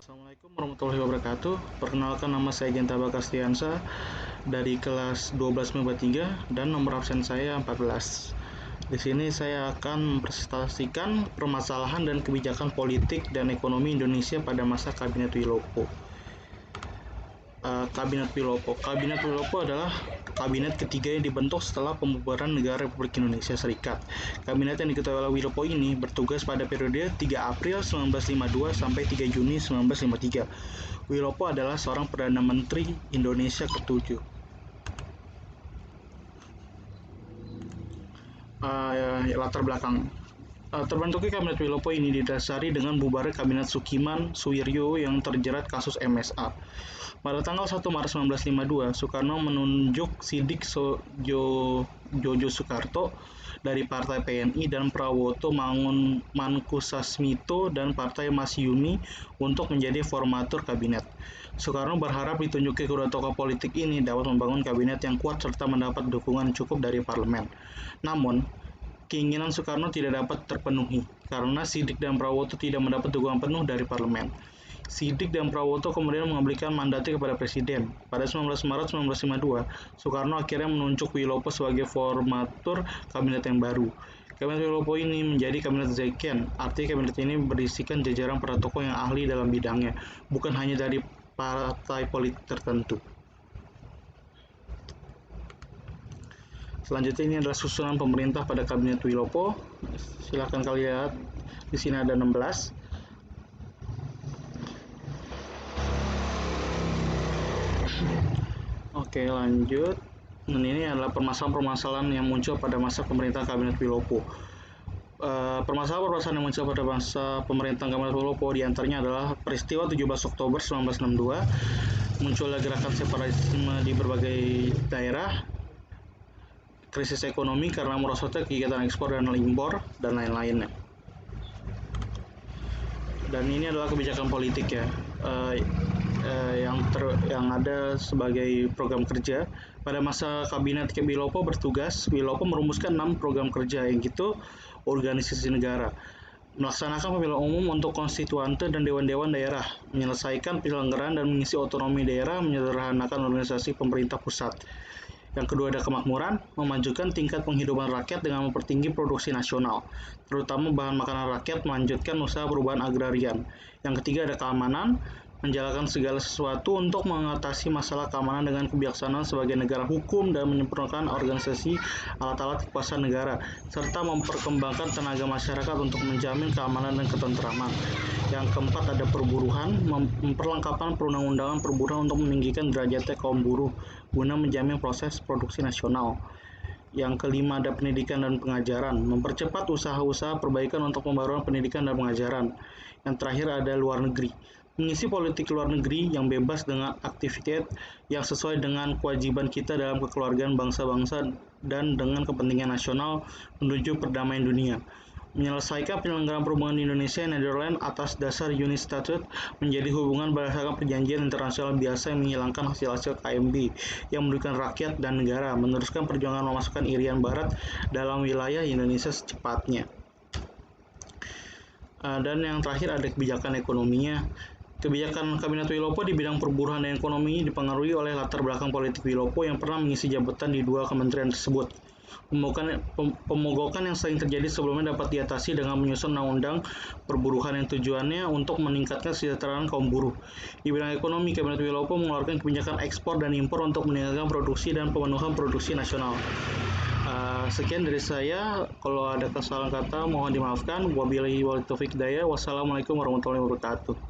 Assalamualaikum warahmatullahi wabarakatuh. Perkenalkan, nama saya Genta Bakastiansa dari kelas 12 MIPA 3 dan nomor absen saya 14. Di sini saya akan mempresentasikan permasalahan dan kebijakan politik dan ekonomi Indonesia pada masa Kabinet Wilopo. Kabinet Wilopo adalah kabinet ketiga yang dibentuk setelah pembubaran negara Republik Indonesia Serikat. Kabinet yang diketuai oleh Wilopo ini bertugas pada periode 3 April 1952 sampai 3 Juni 1953. Wilopo adalah seorang Perdana Menteri Indonesia ke-7. Latar belakang. Terbentuknya Kabinet Wilopo ini didasari dengan bubarnya Kabinet Sukiman Suwiryo yang terjerat kasus MSA. Pada tanggal 1 Maret 1952, Soekarno menunjuk Sidik Jojo Soekarto dari Partai PNI dan Prawoto Mankusasmito dan Partai Masyumi untuk menjadi formatur kabinet. Soekarno berharap ditunjuknya kedua tokoh politik ini dapat membangun kabinet yang kuat serta mendapat dukungan cukup dari parlemen. Namun, keinginan Soekarno tidak dapat terpenuhi karena Sidik dan Prawoto tidak mendapat dukungan penuh dari parlemen. Sidik dan Prawoto kemudian mengembalikan mandatnya kepada Presiden. Pada 19 Maret 1952, Soekarno akhirnya menunjuk Wilopo sebagai formatur kabinet yang baru. Kabinet Wilopo ini menjadi kabinet Zeken, artinya kabinet ini berisikan jajaran para tokoh yang ahli dalam bidangnya, bukan hanya dari partai politik tertentu. Selanjutnya ini adalah susunan pemerintah pada Kabinet Wilopo. Silakan kalian lihat, di sini ada 16. Oke, lanjut. Dan ini adalah permasalahan-permasalahan yang muncul pada masa pemerintahan Kabinet Wilopo. Permasalahan-permasalahan yang muncul pada masa pemerintahan Kabinet Wilopo diantaranya adalah peristiwa 17 Oktober 1962, munculnya gerakan separatisme di berbagai daerah, krisis ekonomi karena merosotnya kegiatan ekspor dan impor, dan lain-lainnya. Dan ini adalah kebijakan politik ya, yang ada sebagai program kerja. Pada masa Kabinet Wilopo bertugas, Wilopo merumuskan 6 program kerja, yang gitu organisasi negara, melaksanakan pemilihan umum untuk konstituante dan dewan-dewan daerah, menyelesaikan penyelenggaraan dan mengisi otonomi daerah, menyederhanakan organisasi pemerintah pusat. Yang kedua ada kemakmuran, memajukan tingkat penghidupan rakyat dengan mempertinggi produksi nasional, terutama bahan makanan rakyat, melanjutkan usaha perubahan agrarian. Yang ketiga ada keamanan, menjalankan segala sesuatu untuk mengatasi masalah keamanan dengan kebijaksanaan sebagai negara hukum dan menyempurnakan organisasi alat-alat kekuasaan negara, serta memperkembangkan tenaga masyarakat untuk menjamin keamanan dan ketentraman. Yang keempat ada perburuhan, memperlengkapan perundang-undangan perburuhan untuk meninggikan derajatnya kaum buruh guna menjamin proses produksi nasional. Yang kelima ada pendidikan dan pengajaran, mempercepat usaha-usaha perbaikan untuk pembaruan pendidikan dan pengajaran. Yang terakhir ada luar negeri, mengisi politik luar negeri yang bebas dengan aktivitas yang sesuai dengan kewajiban kita dalam kekeluargaan bangsa-bangsa dan dengan kepentingan nasional menuju perdamaian dunia. Menyelesaikan penyelenggaraan perhubungan Indonesia dan Netherlands atas dasar Unity Statute menjadi hubungan berdasarkan perjanjian internasional biasa yang menghilangkan hasil-hasil KMB yang merugikan rakyat dan negara, meneruskan perjuangan memasukkan Irian Barat dalam wilayah Indonesia secepatnya. Dan yang terakhir ada kebijakan ekonominya. Kebijakan Kabinet Wilopo di bidang perburuhan dan ekonomi dipengaruhi oleh latar belakang politik Wilopo yang pernah mengisi jabatan di 2 kementerian tersebut. Pemogokan yang sering terjadi sebelumnya dapat diatasi dengan menyusun undang-undang perburuhan yang tujuannya untuk meningkatkan kesejahteraan kaum buruh. Di bidang ekonomi, Kabinet Wilopo mengeluarkan kebijakan ekspor dan impor untuk meningkatkan produksi dan pemenuhan produksi nasional. Sekian dari saya. Kalau ada kesalahan kata mohon dimaafkan. Wabillahi wal taufiq hidayah. Wassalamualaikum warahmatullahi wabarakatuh.